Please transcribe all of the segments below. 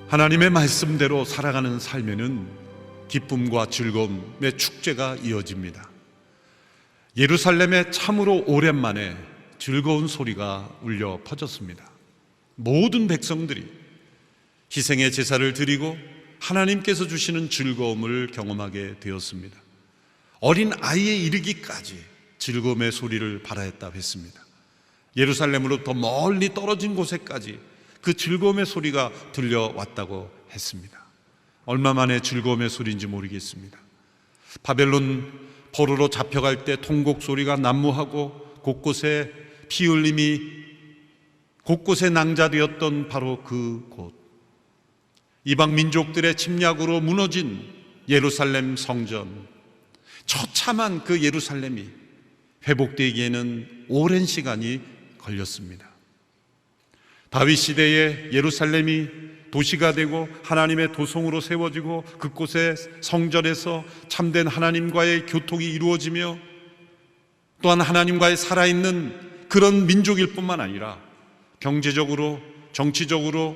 하나님의 말씀대로 살아가는 삶에는 기쁨과 즐거움의 축제가 이어집니다. 예루살렘에 참으로 오랜만에 즐거운 소리가 울려 퍼졌습니다. 모든 백성들이 희생의 제사를 드리고 하나님께서 주시는 즐거움을 경험하게 되었습니다. 어린 아이에 이르기까지 즐거움의 소리를 발하였다고 했습니다. 예루살렘으로부터 멀리 떨어진 곳에까지 그 즐거움의 소리가 들려왔다고 했습니다. 얼마 만에 즐거움의 소리인지 모르겠습니다. 바벨론 포로로 잡혀갈 때 통곡 소리가 난무하고 곳곳에 피 흘림이 곳곳에 낭자되었던 바로 그곳, 이방 민족들의 침략으로 무너진 예루살렘 성전, 처참한 그 예루살렘이 회복되기에는 오랜 시간이 걸렸습니다. 다윗 시대에 예루살렘이 도시가 되고 하나님의 도성으로 세워지고 그곳의 성전에서 참된 하나님과의 교통이 이루어지며 또한 하나님과의 살아있는 그런 민족일 뿐만 아니라 경제적으로, 정치적으로,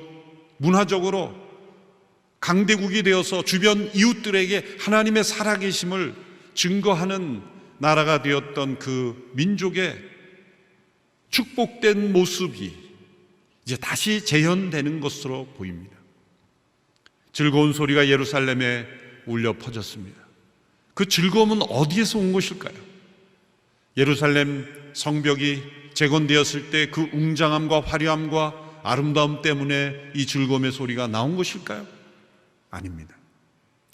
문화적으로 강대국이 되어서 주변 이웃들에게 하나님의 살아계심을 증거하는 나라가 되었던 그 민족의 축복된 모습이 이제 다시 재현되는 것으로 보입니다. 즐거운 소리가 예루살렘에 울려 퍼졌습니다. 그 즐거움은 어디에서 온 것일까요? 예루살렘 성벽이 재건되었을 때 그 웅장함과 화려함과 아름다움 때문에 이 즐거움의 소리가 나온 것일까요? 아닙니다.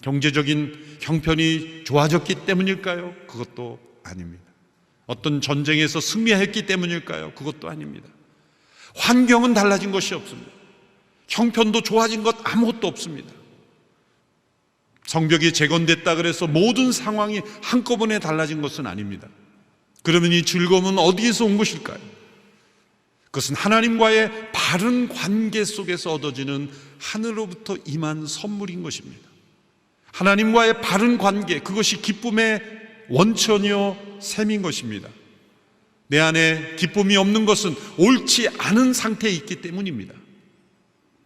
경제적인 형편이 좋아졌기 때문일까요? 그것도 아닙니다. 어떤 전쟁에서 승리했기 때문일까요? 그것도 아닙니다. 환경은 달라진 것이 없습니다. 형편도 좋아진 것 아무것도 없습니다. 성벽이 재건됐다 그래서 모든 상황이 한꺼번에 달라진 것은 아닙니다. 그러면 이 즐거움은 어디에서 온 것일까요? 그것은 하나님과의 바른 관계 속에서 얻어지는 하늘로부터 임한 선물인 것입니다. 하나님과의 바른 관계, 그것이 기쁨의 원천이요 셈인 것입니다. 내 안에 기쁨이 없는 것은 옳지 않은 상태에 있기 때문입니다.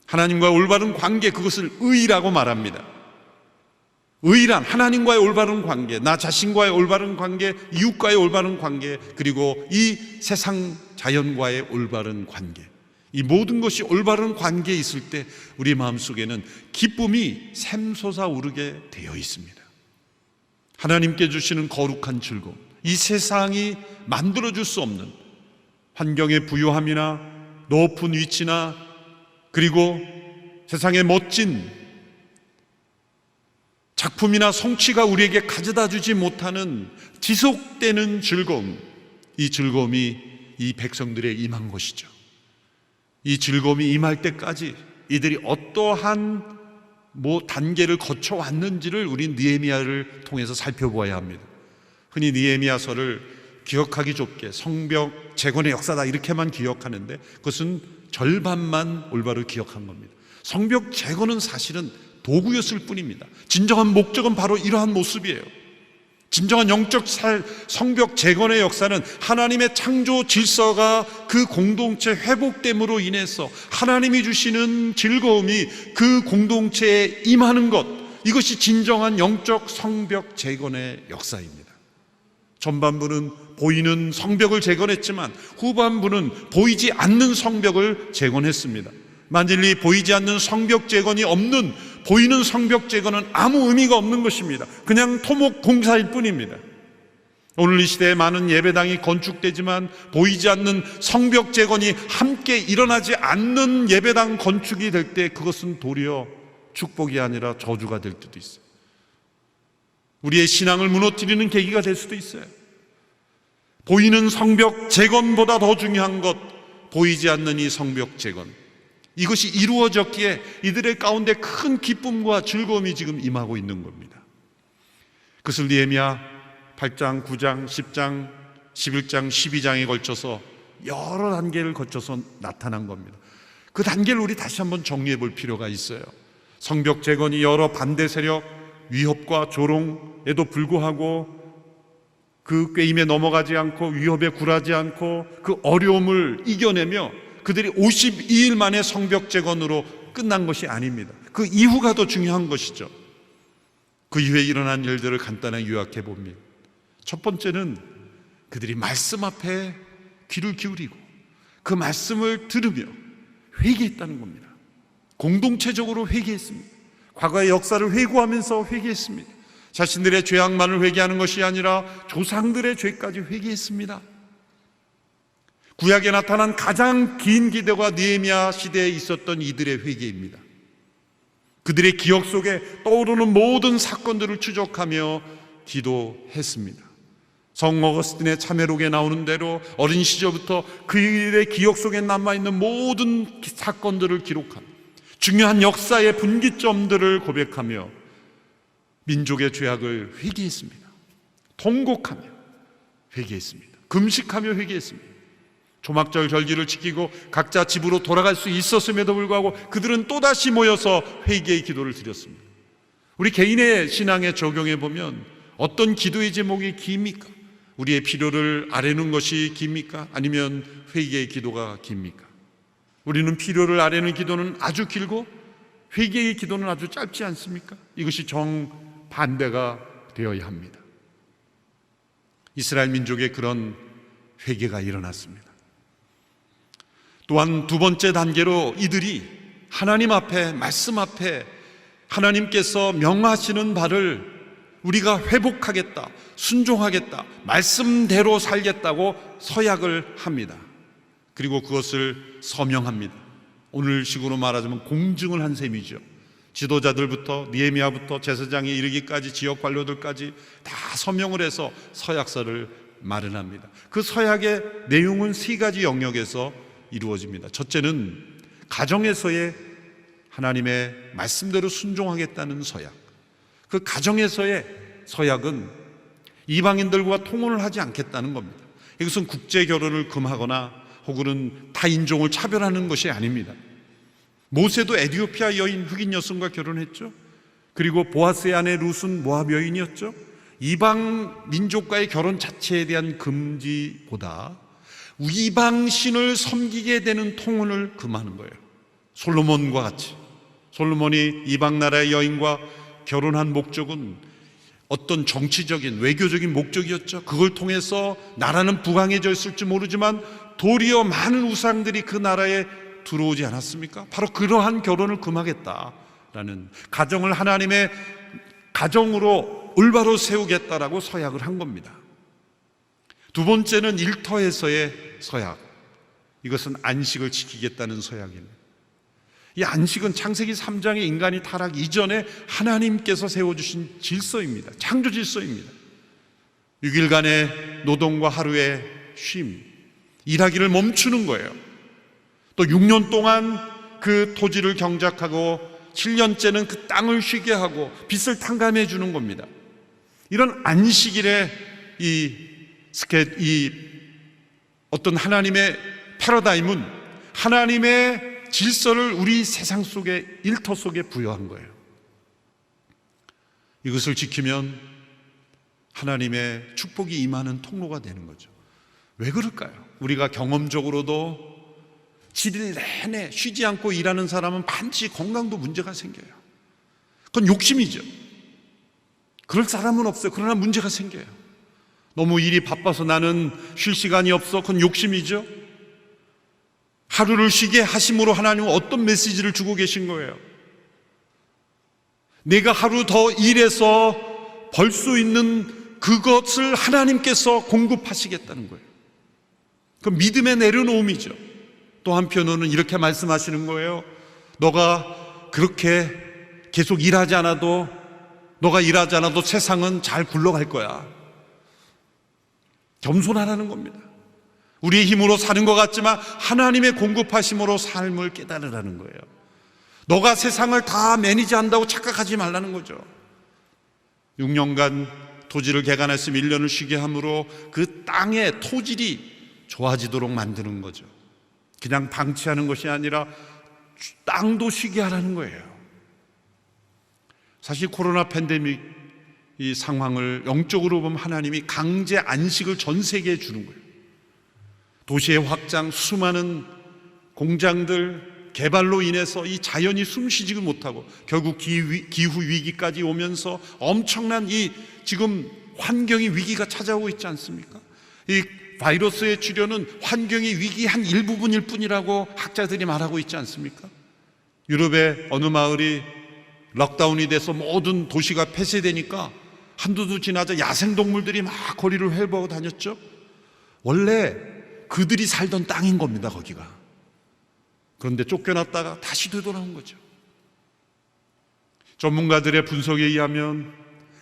하나님과 올바른 관계, 그것을 의라고 말합니다. 의란 하나님과의 올바른 관계, 나 자신과의 올바른 관계, 이웃과의 올바른 관계, 그리고 이 세상 자연과의 올바른 관계, 이 모든 것이 올바른 관계에 있을 때 우리 마음속에는 기쁨이 샘솟아오르게 되어 있습니다. 하나님께 주시는 거룩한 즐거움, 이 세상이 만들어줄 수 없는 환경의 부유함이나 높은 위치나 그리고 세상의 멋진 작품이나 성취가 우리에게 가져다 주지 못하는 지속되는 즐거움, 이 즐거움이 이 백성들에 임한 것이죠. 이 즐거움이 임할 때까지 이들이 어떠한 단계를 거쳐왔는지를 우리 느헤미야를 통해서 살펴보아야 합니다. 흔히 느헤미야서를 기억하기 좁게 성벽 재건의 역사다 이렇게만 기억하는데 그것은 절반만 올바로 기억한 겁니다. 성벽 재건은 사실은 도구였을 뿐입니다. 진정한 목적은 바로 이러한 모습이에요. 진정한 영적 성벽 재건의 역사는 하나님의 창조 질서가 그 공동체 회복됨으로 인해서 하나님이 주시는 즐거움이 그 공동체에 임하는 것, 이것이 진정한 영적 성벽 재건의 역사입니다. 전반부는 보이는 성벽을 재건했지만 후반부는 보이지 않는 성벽을 재건했습니다. 만일 이 보이지 않는 성벽 재건이 없는 보이는 성벽 재건은 아무 의미가 없는 것입니다. 그냥 토목 공사일 뿐입니다. 오늘 이 시대에 많은 예배당이 건축되지만 보이지 않는 성벽 재건이 함께 일어나지 않는 예배당 건축이 될 때 그것은 도리어 축복이 아니라 저주가 될 때도 있어요. 우리의 신앙을 무너뜨리는 계기가 될 수도 있어요. 보이는 성벽 재건보다 더 중요한 것, 보이지 않는 이 성벽 재건, 이것이 이루어졌기에 이들의 가운데 큰 기쁨과 즐거움이 지금 임하고 있는 겁니다. 그것을 느헤미야 8장, 9장, 10장, 11장, 12장에 걸쳐서 여러 단계를 거쳐서 나타난 겁니다. 그 단계를 우리 다시 한번 정리해 볼 필요가 있어요. 성벽 재건이 여러 반대 세력, 위협과 조롱에도 불구하고 그 꾀임에 넘어가지 않고 위협에 굴하지 않고 그 어려움을 이겨내며 그들이 52일 만에 성벽 재건으로 끝난 것이 아닙니다. 그 이후가 더 중요한 것이죠. 그 이후에 일어난 일들을 간단하게 요약해 봅니다. 첫 번째는 그들이 말씀 앞에 귀를 기울이고 그 말씀을 들으며 회개했다는 겁니다. 공동체적으로 회개했습니다. 과거의 역사를 회고하면서 회개했습니다. 자신들의 죄악만을 회개하는 것이 아니라 조상들의 죄까지 회개했습니다. 구약에 나타난 가장 긴 기도가 느헤미야 시대에 있었던 이들의 회개입니다. 그들의 기억 속에 떠오르는 모든 사건들을 추적하며 기도했습니다. 성 어거스틴의 참회록에 나오는 대로 어린 시절부터 그들의 기억 속에 남아있는 모든 사건들을 기록한 중요한 역사의 분기점들을 고백하며 민족의 죄악을 회개했습니다. 통곡하며 회개했습니다. 금식하며 회개했습니다. 초막절 절기를 지키고 각자 집으로 돌아갈 수 있었음에도 불구하고 그들은 또다시 모여서 회개의 기도를 드렸습니다. 우리 개인의 신앙에 적용해 보면 어떤 기도의 제목이 깁니까? 우리의 필요를 아뢰는 것이 깁니까? 아니면 회개의 기도가 깁니까? 우리는 필요를 아뢰는 기도는 아주 길고 회개의 기도는 아주 짧지 않습니까? 이것이 정반대가 되어야 합니다. 이스라엘 민족의 그런 회개가 일어났습니다. 또한 두 번째 단계로 이들이 하나님 앞에, 말씀 앞에 하나님께서 명하시는 바를 우리가 회복하겠다, 순종하겠다, 말씀대로 살겠다고 서약을 합니다. 그리고 그것을 서명합니다. 오늘 식으로 말하자면 공증을 한 셈이죠. 지도자들부터 느헤미야부터 제사장에 이르기까지 지역 관료들까지 다 서명을 해서 서약서를 마련합니다. 그 서약의 내용은 세 가지 영역에서 이루어집니다. 첫째는 가정에서의 하나님의 말씀대로 순종하겠다는 서약. 그 가정에서의 서약은 이방인들과 통혼을 하지 않겠다는 겁니다. 이것은 국제 결혼을 금하거나 혹은 타인종을 차별하는 것이 아닙니다. 모세도 에티오피아 여인 흑인 여성과 결혼했죠. 그리고 보아스의 아내 룻은 모압 여인이었죠. 이방 민족과의 결혼 자체에 대한 금지보다 이방신을 섬기게 되는 통혼을 금하는 거예요. 솔로몬과 같이 솔로몬이 이방 나라의 여인과 결혼한 목적은 어떤 정치적인 외교적인 목적이었죠. 그걸 통해서 나라는 부강해져 있을지 모르지만 도리어 많은 우상들이 그 나라에 들어오지 않았습니까? 바로 그러한 결혼을 금하겠다라는, 가정을 하나님의 가정으로 올바로 세우겠다라고 서약을 한 겁니다. 두 번째는 일터에서의 서약. 이것은 안식을 지키겠다는 서약입니다. 이 안식은 창세기 3장의 인간이 타락 이전에 하나님께서 세워주신 질서입니다. 창조 질서입니다. 6일간의 노동과 하루의 쉼, 일하기를 멈추는 거예요. 또 6년 동안 그 토지를 경작하고 7년째는 그 땅을 쉬게 하고 빚을 탕감해 주는 겁니다. 이런 안식일의 이 어떤 하나님의 패러다임은 하나님의 질서를 우리 세상 속에, 일터 속에 부여한 거예요. 이것을 지키면 하나님의 축복이 임하는 통로가 되는 거죠. 왜 그럴까요? 우리가 경험적으로도 7일 내내 쉬지 않고 일하는 사람은 반드시 건강도 문제가 생겨요. 그건 욕심이죠. 그럴 사람은 없어요. 그러나 문제가 생겨요. 너무 일이 바빠서 나는 쉴 시간이 없어. 그건 욕심이죠. 하루를 쉬게 하심으로 하나님은 어떤 메시지를 주고 계신 거예요? 내가 하루 더 일해서 벌 수 있는 그것을 하나님께서 공급하시겠다는 거예요. 그 믿음의 내려놓음이죠. 또 한편으로는 이렇게 말씀하시는 거예요. 너가 그렇게 계속 일하지 않아도, 너가 일하지 않아도 세상은 잘 굴러갈 거야. 겸손하라는 겁니다. 우리의 힘으로 사는 것 같지만 하나님의 공급하심으로 삶을 깨달으라는 거예요. 너가 세상을 다 매니지한다고 착각하지 말라는 거죠. 6년간 토지를 개간했으면 1년을 쉬게 함으로 그 땅의 토질이 좋아지도록 만드는 거죠. 그냥 방치하는 것이 아니라 땅도 쉬게 하라는 거예요. 사실 코로나 팬데믹 이 상황을 영적으로 보면 하나님이 강제 안식을 전 세계에 주는 거예요. 도시의 확장, 수많은 공장들 개발로 인해서 이 자연이 숨쉬지를 못하고 결국 기후 위기까지 오면서 엄청난 이 지금 환경의 위기가 찾아오고 있지 않습니까? 이 바이러스의 치료는 환경의 위기 한 일부분일 뿐이라고 학자들이 말하고 있지 않습니까? 유럽의 어느 마을이 록다운이 돼서 모든 도시가 폐쇄되니까 한두 주 지나자 야생동물들이 막 거리를 회보하고 다녔죠. 원래 그들이 살던 땅인 겁니다, 거기가. 그런데 쫓겨났다가 다시 되돌아온 거죠. 전문가들의 분석에 의하면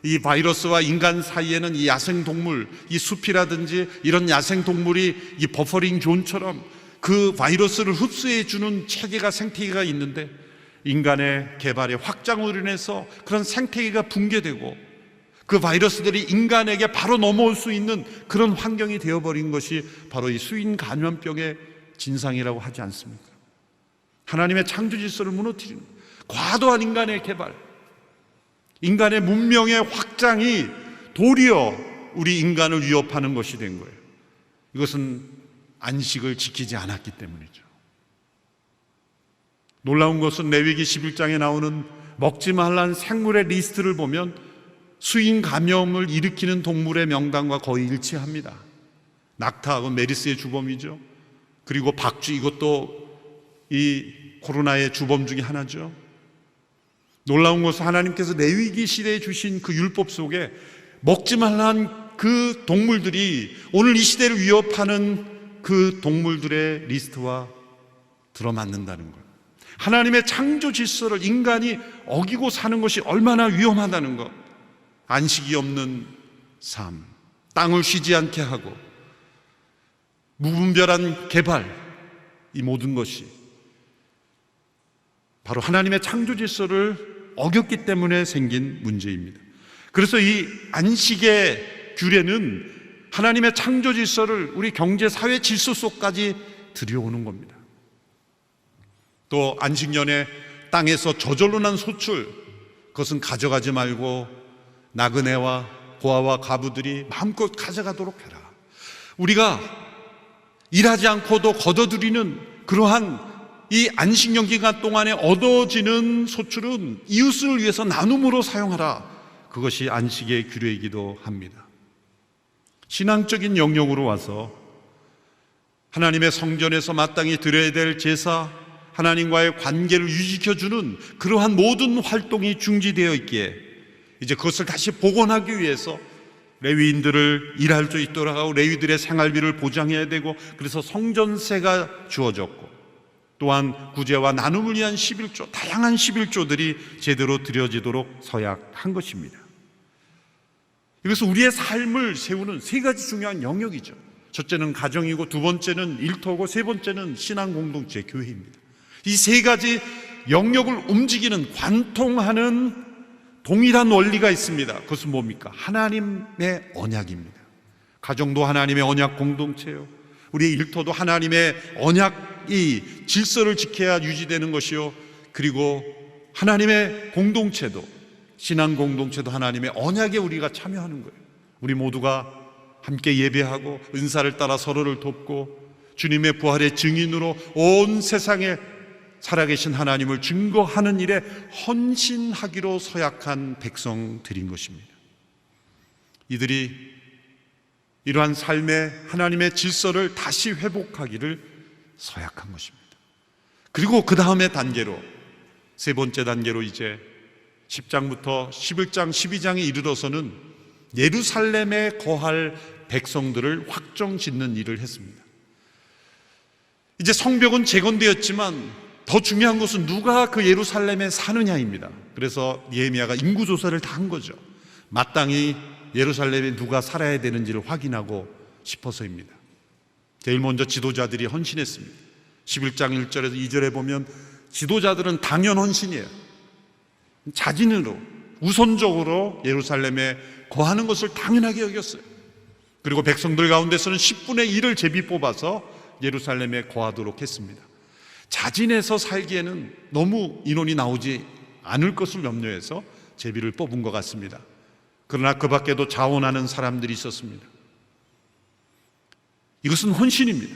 이 바이러스와 인간 사이에는 이 야생동물, 이 숲이라든지 이런 야생동물이 이 버퍼링 존처럼 그 바이러스를 흡수해주는 체계가, 생태계가 있는데 인간의 개발의 확장으로 인해서 그런 생태계가 붕괴되고 그 바이러스들이 인간에게 바로 넘어올 수 있는 그런 환경이 되어버린 것이 바로 이 수인 감염병의 진상이라고 하지 않습니까? 하나님의 창조 질서를 무너뜨리는 과도한 인간의 개발, 인간의 문명의 확장이 도리어 우리 인간을 위협하는 것이 된 거예요. 이것은 안식을 지키지 않았기 때문이죠. 놀라운 것은 레위기 11장에 나오는 먹지 말라는 생물의 리스트를 보면 수인 감염을 일으키는 동물의 명단과 거의 일치합니다. 낙타하고 메르스의 주범이죠. 그리고 박쥐, 이것도 이 코로나의 주범 중에 하나죠. 놀라운 것은 하나님께서 레위기 시대에 주신 그 율법 속에 먹지 말라는 그 동물들이 오늘 이 시대를 위협하는 그 동물들의 리스트와 들어맞는다는 거예요. 하나님의 창조 질서를 인간이 어기고 사는 것이 얼마나 위험하다는 것. 안식이 없는 삶, 땅을 쉬지 않게 하고 무분별한 개발, 이 모든 것이 바로 하나님의 창조 질서를 어겼기 때문에 생긴 문제입니다. 그래서 이 안식의 규례는 하나님의 창조 질서를 우리 경제 사회 질서 속까지 들여오는 겁니다. 또 안식년에 땅에서 저절로 난 소출, 그것은 가져가지 말고 나그네와 고아와 가부들이 마음껏 가져가도록 해라. 우리가 일하지 않고도 거둬들이는 그러한 이 안식년 기간 동안에 얻어지는 소출은 이웃을 위해서 나눔으로 사용하라. 그것이 안식의 규례이기도 합니다. 신앙적인 영역으로 와서 하나님의 성전에서 마땅히 드려야 될 제사, 하나님과의 관계를 유지시켜주는 그러한 모든 활동이 중지되어 있기에 이제 그것을 다시 복원하기 위해서 레위인들을 일할 수 있도록 하고 레위들의 생활비를 보장해야 되고, 그래서 성전세가 주어졌고 또한 구제와 나눔을 위한 11조, 다양한 11조들이 제대로 드려지도록 서약한 것입니다. 이것은 우리의 삶을 세우는 세 가지 중요한 영역이죠. 첫째는 가정이고, 두 번째는 일터고, 세 번째는 신앙 공동체, 교회입니다. 이 세 가지 영역을 움직이는, 관통하는 동일한 원리가 있습니다. 그것은 뭡니까? 하나님의 언약입니다. 가정도 하나님의 언약 공동체요, 우리의 일터도 하나님의 언약이 질서를 지켜야 유지되는 것이요, 그리고 하나님의 공동체도, 신앙 공동체도 하나님의 언약에 우리가 참여하는 거예요. 우리 모두가 함께 예배하고 은사를 따라 서로를 돕고 주님의 부활의 증인으로 온 세상에 살아계신 하나님을 증거하는 일에 헌신하기로 서약한 백성들인 것입니다. 이들이 이러한 삶의 하나님의 질서를 다시 회복하기를 서약한 것입니다. 그리고 그 다음의 단계로, 세 번째 단계로 이제 10장부터 11장, 12장에 이르러서는 예루살렘에 거할 백성들을 확정 짓는 일을 했습니다. 이제 성벽은 재건되었지만 더 중요한 것은 누가 그 예루살렘에 사느냐입니다. 그래서 느헤미야가 인구조사를 다 한 거죠. 마땅히 예루살렘에 누가 살아야 되는지를 확인하고 싶어서입니다. 제일 먼저 지도자들이 헌신했습니다. 11장 1절에서 2절에 보면 지도자들은 당연 헌신이에요. 자진으로, 우선적으로 예루살렘에 거하는 것을 당연하게 여겼어요. 그리고 백성들 가운데서는 10분의 1을 제비 뽑아서 예루살렘에 거하도록 했습니다. 자진해서 살기에는 너무 인원이 나오지 않을 것을 염려해서 제비를 뽑은 것 같습니다. 그러나 그 밖에도 자원하는 사람들이 있었습니다. 이것은 헌신입니다.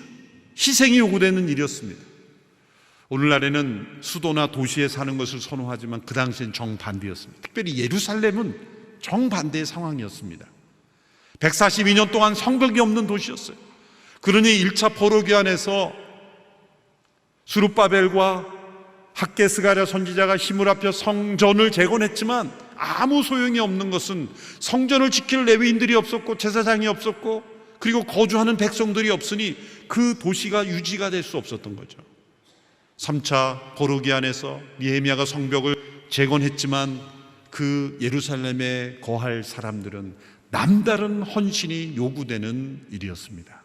희생이 요구되는 일이었습니다. 오늘날에는 수도나 도시에 사는 것을 선호하지만 그 당시엔 정반대였습니다. 특별히 예루살렘은 정반대의 상황이었습니다. 142년 동안 성벽이 없는 도시였어요. 그러니 1차 포로기환에서 수룹바벨과 학개스가랴 선지자가 힘을 합쳐 성전을 재건했지만 아무 소용이 없는 것은 성전을 지킬 레위인들이 없었고 제사장이 없었고 그리고 거주하는 백성들이 없으니 그 도시가 유지가 될 수 없었던 거죠. 3차 포로기환에서 느헤미야가 성벽을 재건했지만 그 예루살렘에 거할 사람들은 남다른 헌신이 요구되는 일이었습니다.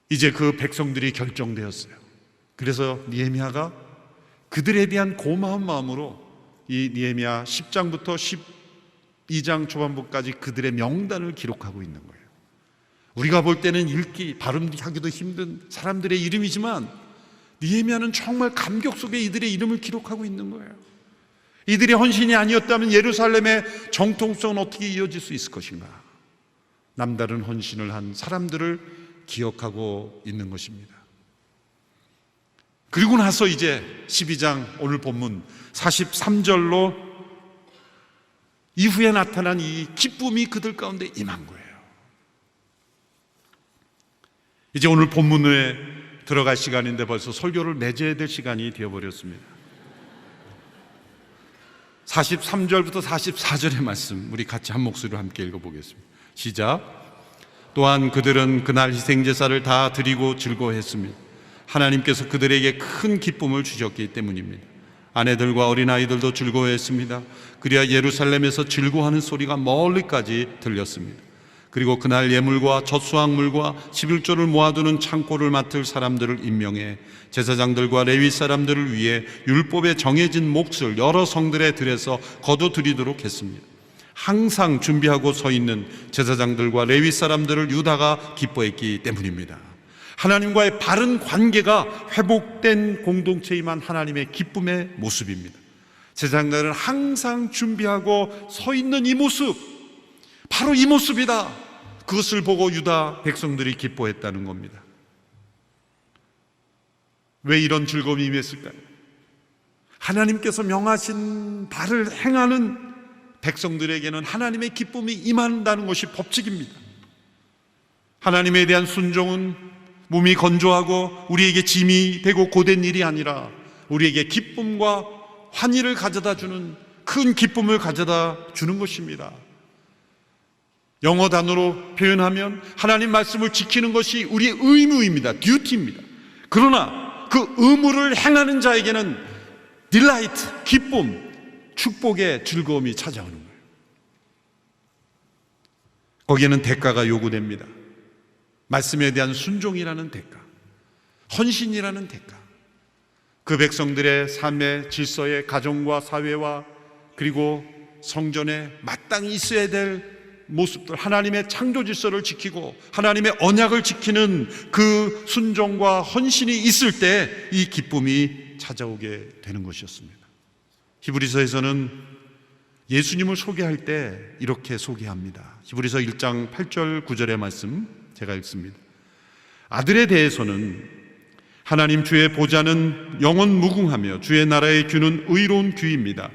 이제 그 백성들이 결정되었어요. 그래서 느헤미야가 그들에 대한 고마운 마음으로 이 느헤미야 10장부터 12장 초반부까지 그들의 명단을 기록하고 있는 거예요. 우리가 볼 때는 읽기, 발음하기도 힘든 사람들의 이름이지만 느헤미야는 정말 감격 속에 이들의 이름을 기록하고 있는 거예요. 이들의 헌신이 아니었다면 예루살렘의 정통성은 어떻게 이어질 수 있을 것인가? 남다른 헌신을 한 사람들을 기억하고 있는 것입니다. 그리고 나서 이제 12장 오늘 본문 43절로 이후에 나타난 이 기쁨이 그들 가운데 임한 거예요. 이제 오늘 본문에 들어갈 시간인데 벌써 설교를 맺어야 될 시간이 되어버렸습니다. 43절부터 44절의 말씀 우리 같이 한 목소리로 함께 읽어보겠습니다. 시작. 또한 그들은 그날 희생제사를 다 드리고 즐거워했습니다. 하나님께서 그들에게 큰 기쁨을 주셨기 때문입니다. 아내들과 어린아이들도 즐거워했습니다. 그래야 예루살렘에서 즐거워하는 소리가 멀리까지 들렸습니다. 그리고 그날 예물과 젖수확물과 11조를 모아두는 창고를 맡을 사람들을 임명해 제사장들과 레위 사람들을 위해 율법에 정해진 몫을 여러 성들의 들에서 거둬들이도록 했습니다. 항상 준비하고 서 있는 제사장들과 레위 사람들을 유다가 기뻐했기 때문입니다. 하나님과의 바른 관계가 회복된 공동체이만 하나님의 기쁨의 모습입니다. 제사장들은 항상 준비하고 서 있는 이 모습, 바로 이 모습이다. 그것을 보고 유다 백성들이 기뻐했다는 겁니다. 왜 이런 즐거움이 임했을까요? 하나님께서 명하신 바를 행하는 백성들에게는 하나님의 기쁨이 임한다는 것이 법칙입니다. 하나님에 대한 순종은 몸이 건조하고 우리에게 짐이 되고 고된 일이 아니라 우리에게 기쁨과 환희를 가져다 주는, 큰 기쁨을 가져다 주는 것입니다. 영어 단어로 표현하면 하나님 말씀을 지키는 것이 우리의 의무입니다. 듀티입니다. 그러나 그 의무를 행하는 자에게는 딜라이트, 기쁨, 축복의 즐거움이 찾아오는 거예요. 거기에는 대가가 요구됩니다. 말씀에 대한 순종이라는 대가, 헌신이라는 대가, 그 백성들의 삶의 질서의 가정과 사회와 그리고 성전에 마땅히 있어야 될 모습들, 하나님의 창조 질서를 지키고 하나님의 언약을 지키는 그 순종과 헌신이 있을 때 이 기쁨이 찾아오게 되는 것이었습니다. 히브리서에서는 예수님을 소개할 때 이렇게 소개합니다. 히브리서 1장 8절 9절의 말씀 제가 읽습니다. 아들에 대해서는 하나님 주의 보좌는 영원 무궁하며 주의 나라의 규는 의로운 규입니다.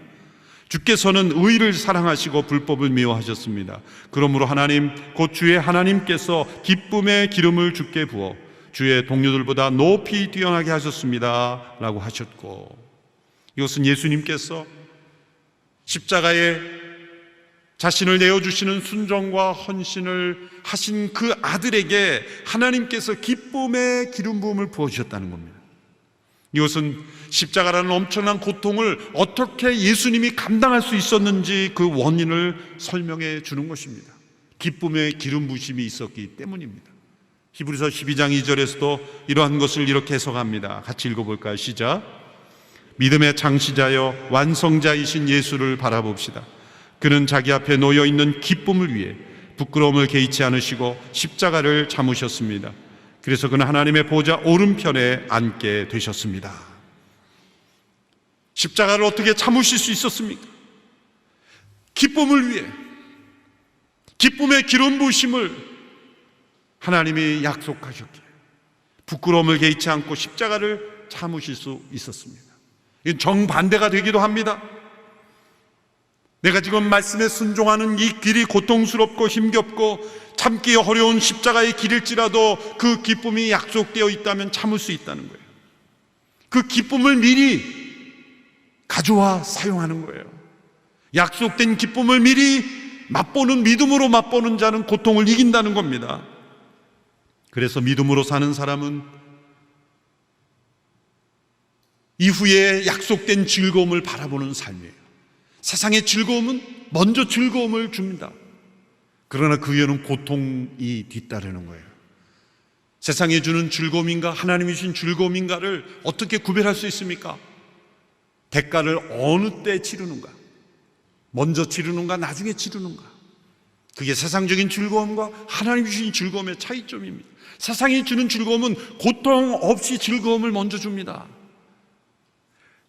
주께서는 의를 사랑하시고 불법을 미워하셨습니다. 그러므로 하나님 곧 주의 하나님께서 기쁨의 기름을 주께 부어 주의 동료들보다 높이 뛰어나게 하셨습니다 라고 하셨고, 이것은 예수님께서 십자가에 자신을 내어주시는 순종과 헌신을 하신 그 아들에게 하나님께서 기쁨의 기름 부음을 부어주셨다는 겁니다. 이것은 십자가라는 엄청난 고통을 어떻게 예수님이 감당할 수 있었는지 그 원인을 설명해 주는 것입니다. 기쁨의 기름 부으심이 있었기 때문입니다. 히브리서 12장 2절에서도 이러한 것을 이렇게 해석합니다. 같이 읽어볼까요? 시작. 믿음의 창시자여 완성자이신 예수를 바라봅시다. 그는 자기 앞에 놓여있는 기쁨을 위해 부끄러움을 개의치 않으시고 십자가를 참으셨습니다. 그래서 그는 하나님의 보좌 오른편에 앉게 되셨습니다. 십자가를 어떻게 참으실 수 있었습니까? 기쁨을 위해, 기쁨의 기름 부으심을 하나님이 약속하셨기에 부끄러움을 개의치 않고 십자가를 참으실 수 있었습니다. 이건 정반대가 되기도 합니다. 내가 지금 말씀에 순종하는 이 길이 고통스럽고 힘겹고 참기 어려운 십자가의 길일지라도 그 기쁨이 약속되어 있다면 참을 수 있다는 거예요. 그 기쁨을 미리 가져와 사용하는 거예요. 약속된 기쁨을 미리 맛보는, 믿음으로 맛보는 자는 고통을 이긴다는 겁니다. 그래서 믿음으로 사는 사람은 이후에 약속된 즐거움을 바라보는 삶이에요. 세상의 즐거움은 먼저 즐거움을 줍니다. 그러나 그 위에는 고통이 뒤따르는 거예요. 세상이 주는 즐거움인가 하나님이 주신 즐거움인가를 어떻게 구별할 수 있습니까? 대가를 어느 때 치르는가? 먼저 치르는가 나중에 치르는가? 그게 세상적인 즐거움과 하나님이 주신 즐거움의 차이점입니다. 세상이 주는 즐거움은 고통 없이 즐거움을 먼저 줍니다.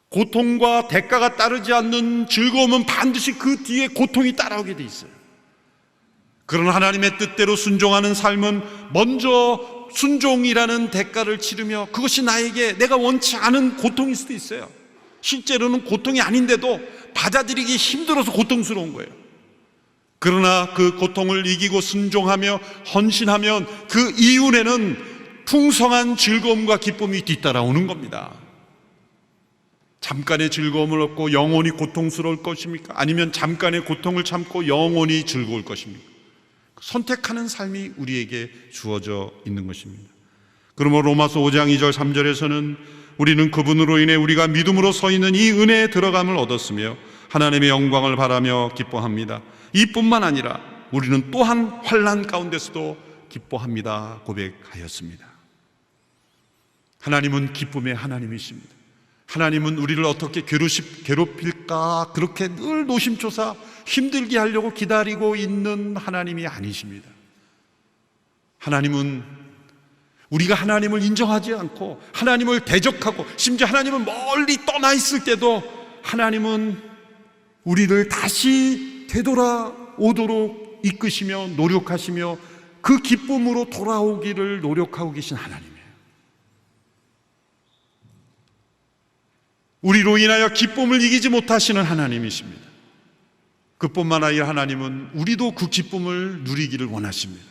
고통과 대가가 따르지 않는 즐거움은 반드시 그 뒤에 고통이 따라오게 돼 있어요. 그러나 하나님의 뜻대로 순종하는 삶은 먼저 순종이라는 대가를 치르며, 그것이 나에게 내가 원치 않은 고통일 수도 있어요. 실제로는 고통이 아닌데도 받아들이기 힘들어서 고통스러운 거예요. 그러나 그 고통을 이기고 순종하며 헌신하면 그 이윤에는 풍성한 즐거움과 기쁨이 뒤따라오는 겁니다. 잠깐의 즐거움을 얻고 영원히 고통스러울 것입니까? 아니면 잠깐의 고통을 참고 영원히 즐거울 것입니까? 선택하는 삶이 우리에게 주어져 있는 것입니다. 그러므로 로마서 5장 2절 3절에서는 우리는 그분으로 인해 우리가 믿음으로 서 있는 이 은혜에 들어감을 얻었으며 하나님의 영광을 바라며 기뻐합니다. 이뿐만 아니라 우리는 또한 환난 가운데서도 기뻐합니다 고백하였습니다. 하나님은 기쁨의 하나님이십니다. 하나님은 우리를 어떻게 괴롭힐까 그렇게 늘 노심초사 힘들게 하려고 기다리고 있는 하나님이 아니십니다. 하나님은 우리가 하나님을 인정하지 않고 하나님을 대적하고 심지어 하나님은 멀리 떠나 있을 때도 하나님은 우리를 다시 되돌아오도록 이끄시며 노력하시며 그 기쁨으로 돌아오기를 노력하고 계신 하나님이에요. 우리로 인하여 기쁨을 이기지 못하시는 하나님이십니다. 그뿐만 아니라 하나님은 우리도 그 기쁨을 누리기를 원하십니다.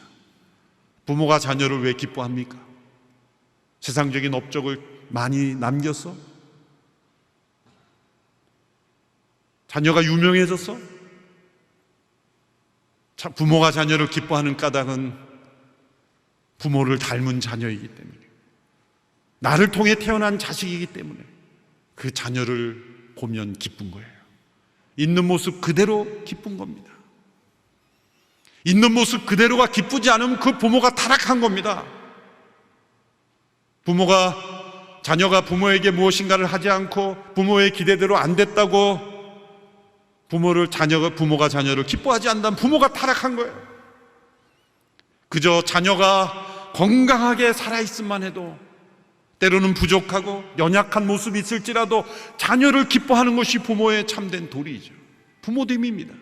부모가 자녀를 왜 기뻐합니까? 세상적인 업적을 많이 남겨서? 자녀가 유명해져서? 부모가 자녀를 기뻐하는 까닭은 부모를 닮은 자녀이기 때문에, 나를 통해 태어난 자식이기 때문에 그 자녀를 보면 기쁜 거예요. 있는 모습 그대로 기쁜 겁니다. 있는 모습 그대로가 기쁘지 않으면 그 부모가 타락한 겁니다. 자녀가 부모에게 무엇인가를 하지 않고 부모의 기대대로 안 됐다고 부모가 자녀를 기뻐하지 않는다면 부모가 타락한 거예요. 그저 자녀가 건강하게 살아있음만 해도 때로는 부족하고 연약한 모습이 있을지라도 자녀를 기뻐하는 것이 부모의 참된 도리이죠. 부모됨입니다.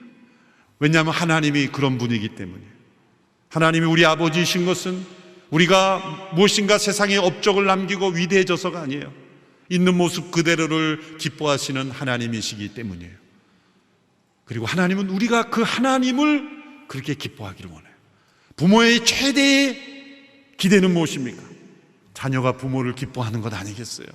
왜냐하면 하나님이 그런 분이기 때문에. 하나님이 우리 아버지이신 것은 우리가 무엇인가 세상에 업적을 남기고 위대해져서가 아니에요. 있는 모습 그대로를 기뻐하시는 하나님이시기 때문이에요. 그리고 하나님은 우리가 그 하나님을 그렇게 기뻐하기를 원해요. 부모의 최대의 기대는 무엇입니까? 자녀가 부모를 기뻐하는 것 아니겠어요?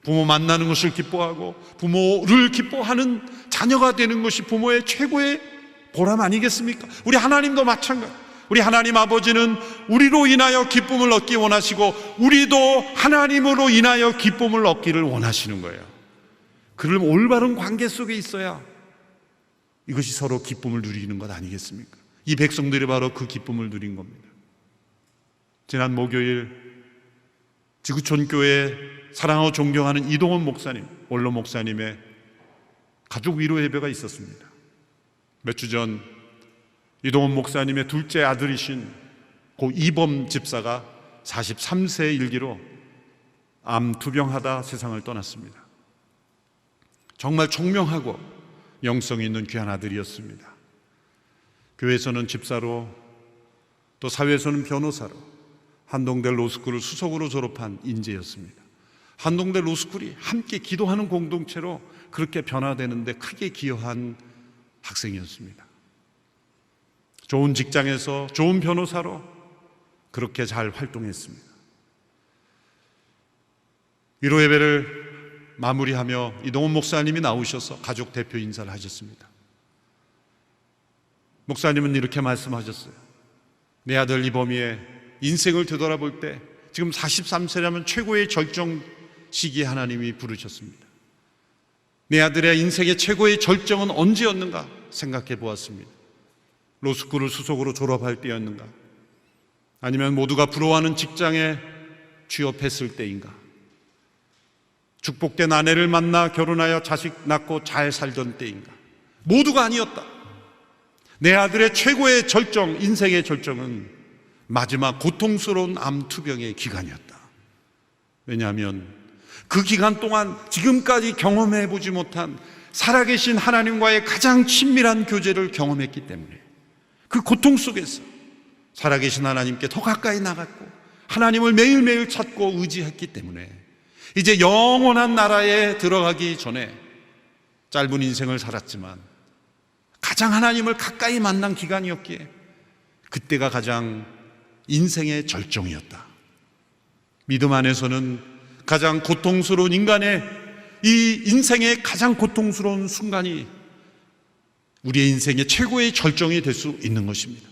부모 만나는 것을 기뻐하고 부모를 기뻐하는 자녀가 되는 것이 부모의 최고의 보람 아니겠습니까? 우리 하나님도 마찬가지. 우리 하나님 아버지는 우리로 인하여 기쁨을 얻기 원하시고 우리도 하나님으로 인하여 기쁨을 얻기를 원하시는 거예요. 그를 올바른 관계 속에 있어야 이것이 서로 기쁨을 누리는 것 아니겠습니까? 이 백성들이 바로 그 기쁨을 누린 겁니다. 지난 목요일 지구촌교회 사랑하고 존경하는 이동원 목사님, 원로 목사님의 가족 위로 예배가 있었습니다. 몇 주 전 이동원 목사님의 둘째 아들이신 고 이범 집사가 43세의 일기로 암 투병하다 세상을 떠났습니다. 정말 총명하고 영성 있는 귀한 아들이었습니다. 교회에서는 집사로, 또 사회에서는 변호사로 한동대 로스쿨을 수석으로 졸업한 인재였습니다. 한동대 로스쿨이 함께 기도하는 공동체로 그렇게 변화되는데 크게 기여한 학생이었습니다. 좋은 직장에서 좋은 변호사로 그렇게 잘 활동했습니다. 위로 예배를 마무리하며 이동훈 목사님이 나오셔서 가족 대표 인사를 하셨습니다. 목사님은 이렇게 말씀하셨어요. 내 아들 이범희의 인생을 되돌아볼 때 지금 43세라면 최고의 절정 시기에 하나님이 부르셨습니다. 내 아들의 인생의 최고의 절정은 언제였는가 생각해 보았습니다. 로스쿨을 수석으로 졸업할 때였는가? 아니면 모두가 부러워하는 직장에 취업했을 때인가? 축복된 아내를 만나 결혼하여 자식 낳고 잘 살던 때인가? 모두가 아니었다. 내 아들의 최고의 절정, 인생의 절정은 마지막 고통스러운 암투병의 기간이었다. 왜냐하면 그 기간 동안 지금까지 경험해보지 못한 살아계신 하나님과의 가장 친밀한 교제를 경험했기 때문에 그 고통 속에서 살아계신 하나님께 더 가까이 나갔고 하나님을 매일매일 찾고 의지했기 때문에 이제 영원한 나라에 들어가기 전에 짧은 인생을 살았지만 가장 하나님을 가까이 만난 기간이었기에 그때가 가장 인생의 절정이었다. 믿음 안에서는 가장 고통스러운 인간의 이 인생의 가장 고통스러운 순간이 우리의 인생의 최고의 절정이 될 수 있는 것입니다.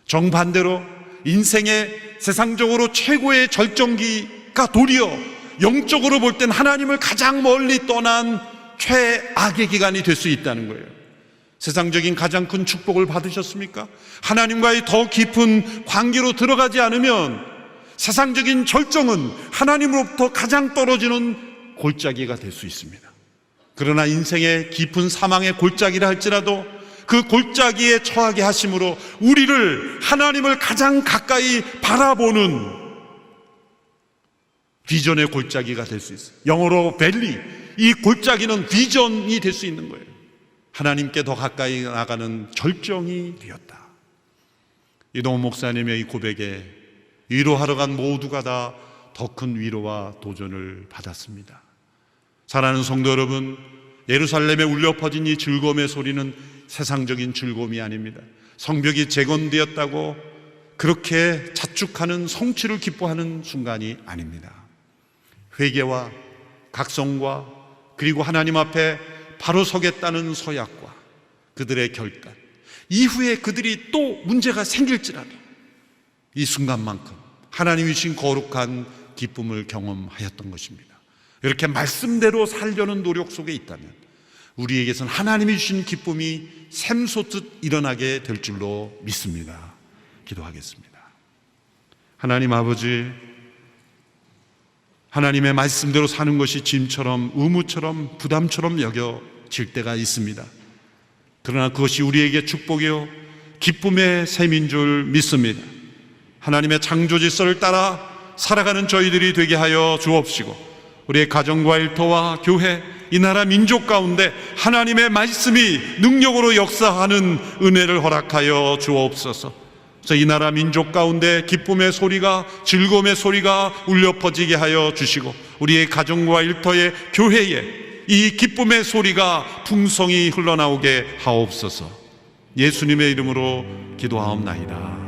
정반대로 인생의 세상적으로 최고의 절정기가 도리어 영적으로 볼 땐 하나님을 가장 멀리 떠난 최악의 기간이 될 수 있다는 거예요. 세상적인 가장 큰 축복을 받으셨습니까? 하나님과의 더 깊은 관계로 들어가지 않으면 세상적인 절정은 하나님으로부터 가장 떨어지는 골짜기가 될 수 있습니다. 그러나 인생의 깊은 사망의 골짜기라 할지라도 그 골짜기에 처하게 하심으로 우리를 하나님을 가장 가까이 바라보는 비전의 골짜기가 될 수 있어요. 영어로 밸리, 이 골짜기는 비전이 될 수 있는 거예요. 하나님께 더 가까이 나가는 절정이 되었다. 이동훈 목사님의 이 고백에 위로하러 간 모두가 다 더 큰 위로와 도전을 받았습니다. 사랑하는 성도 여러분, 예루살렘에 울려 퍼진 이 즐거움의 소리는 세상적인 즐거움이 아닙니다. 성벽이 재건되었다고 그렇게 자축하는 성취를 기뻐하는 순간이 아닙니다. 회개와 각성과 그리고 하나님 앞에 바로 서겠다는 서약과 그들의 결단, 이후에 그들이 또 문제가 생길지라도 이 순간만큼 하나님이 주신 거룩한 기쁨을 경험하였던 것입니다. 이렇게 말씀대로 살려는 노력 속에 있다면 우리에게선 하나님이 주신 기쁨이 샘솟듯 일어나게 될 줄로 믿습니다. 기도하겠습니다. 하나님 아버지, 하나님의 말씀대로 사는 것이 짐처럼 의무처럼 부담처럼 여겨질 때가 있습니다. 그러나 그것이 우리에게 축복이요 기쁨의 셈인 줄 믿습니다. 하나님의 창조 질서를 따라 살아가는 저희들이 되게 하여 주옵시고 우리의 가정과 일터와 교회, 이 나라 민족 가운데 하나님의 말씀이 능력으로 역사하는 은혜를 허락하여 주옵소서. 그래서 이 나라 민족 가운데 기쁨의 소리가, 즐거움의 소리가 울려 퍼지게 하여 주시고 우리의 가정과 일터의 교회에 이 기쁨의 소리가 풍성히 흘러나오게 하옵소서. 예수님의 이름으로 기도하옵나이다.